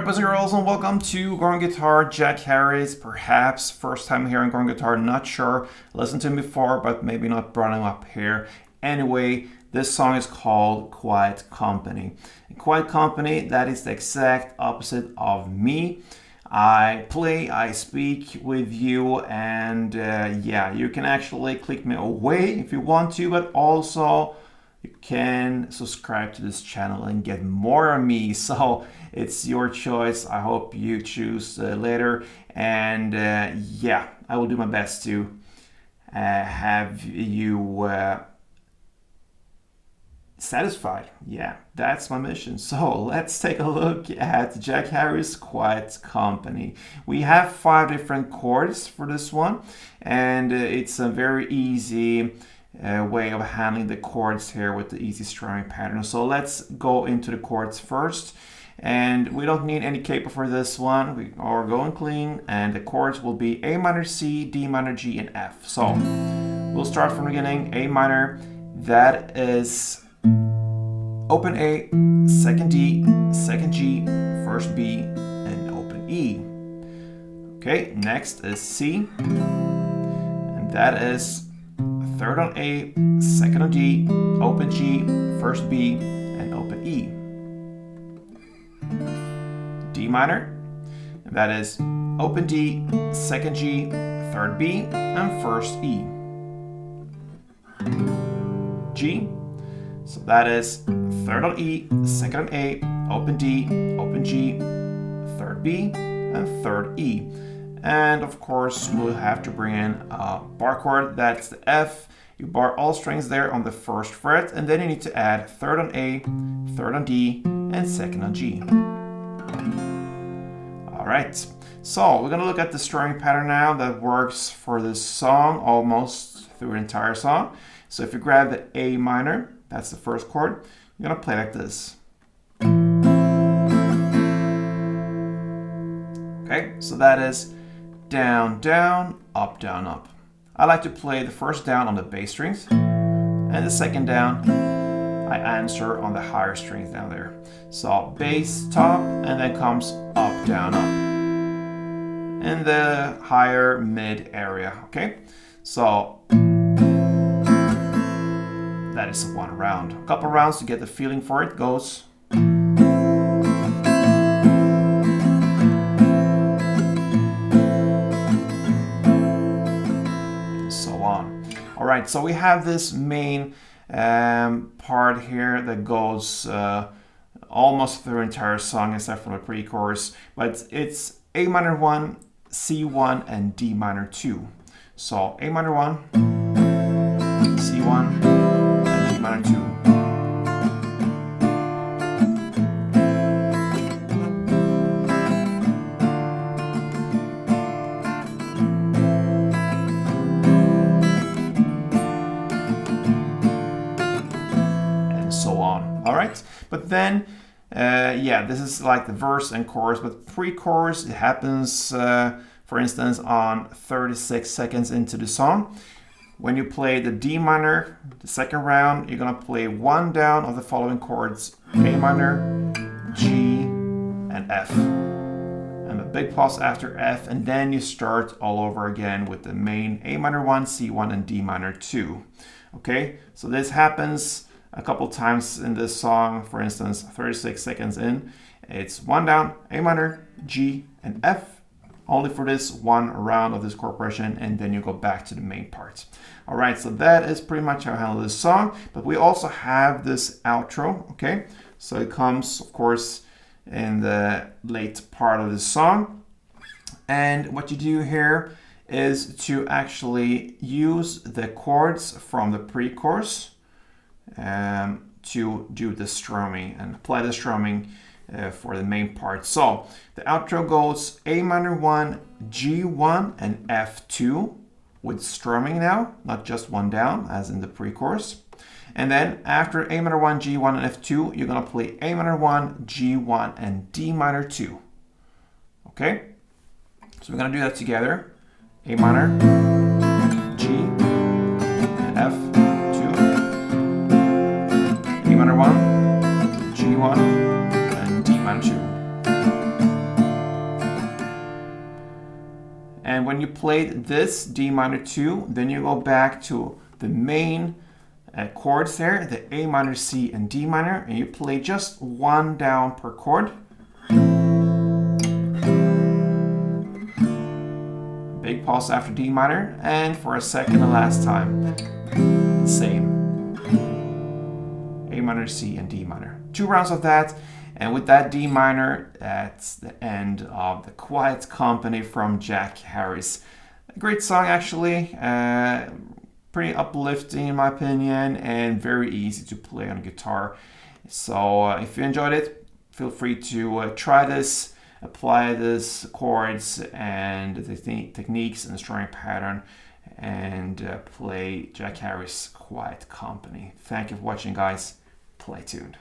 Alright, boys and girls, and welcome to Growing Guitar. Jack Harris, perhaps first time here on Growing Guitar, not sure. Listened to him before, but maybe not brought him up here. Anyway, this song is called Quiet Company. And Quiet Company, that is the exact opposite of me. I play, I speak with you, and yeah, you can actually click me away if you want to, but also you can subscribe to this channel and get more of me. So it's your choice. I hope you choose later. And yeah, I will do my best to have you satisfied. Yeah, that's my mission. So let's take a look at Jack Harris' Quiet Company. We have 5 different chords for this one, and it's a very easy way of handling the chords here with the easy strumming pattern. So let's go into the chords first. And we don't need any capo for this one. We are going clean, and the chords will be A minor, C, D minor, G, and F. So we'll start from the beginning. A minor, that is open A, second D, second G, first B, and open E. Okay, next is C, and that is third on A, second on D, open G, first B, and open E. D minor, and that is open D, second G, third B, and first E. G, so that is third on E, second on A, open D, open G, third B, and third E. And of course, we'll have to bring in a bar chord, that's the F. You bar all strings there on the first fret, and then you need to add third on A, third on D, and second on G. Alright, so we're going to look at the strumming pattern now that works for this song almost through the entire song. So if you grab the A minor, that's the first chord, you're going to play like this. Okay, so that is down, down, up, down, up. I like to play the first down on the bass strings, and the second down I answer on the higher strings down there. So bass, top, and then comes up, down, up. In the higher mid area, okay? So that is one round. A couple rounds to get the feeling for it goes. All right, so we have this main part here that goes almost through the entire song except for the pre-chorus, but it's A minor 1, C1, and D minor 2. So A minor 1, C1, and D minor 2. All right, but then, yeah, this is like the verse and chorus, but pre-chorus, it happens, for instance, on 36 seconds into the song. When you play the D minor, the second round, you're gonna play one down of the following chords, A minor, G, and F. And a big pause after F, and then you start all over again with the main A minor 1, C1, and D minor 2. Okay, so this happens a couple times in this song. For instance, 36 seconds in, it's one down, A minor, G, and F, only for this one round of this chord progression, and then you go back to the main part. All right, so that is pretty much how I handle this song, but we also have this outro, okay? So it comes, of course, in the late part of the song, and what you do here is to actually use the chords from the pre-chorus to do the strumming and apply the strumming for the main part. So the outro goes A minor 1, G1, and F2 with strumming now, not just one down as in the pre-chorus. And then after A minor 1, G1, and F2, you're gonna play A minor 1, G1, and D minor 2. Okay? So we're gonna do that together. A minor, G, and F. A minor 1, G1, and D minor 2. And when you played this D minor 2, then you go back to the main chords there, the A minor, C, and D minor, and you play just one down per chord. Big pause after D minor, and for a second and last time, the same. A minor, C, and D minor. 2 rounds of that, and with that D minor, that's the end of The Quiet Company from Jack Harris. A great song, actually. Pretty uplifting in my opinion, and very easy to play on guitar. So if you enjoyed it, feel free to try this, apply this chords and the techniques and the strumming pattern, and play Jack Harris' Quiet Company. Thank you for watching, guys. Play tuned.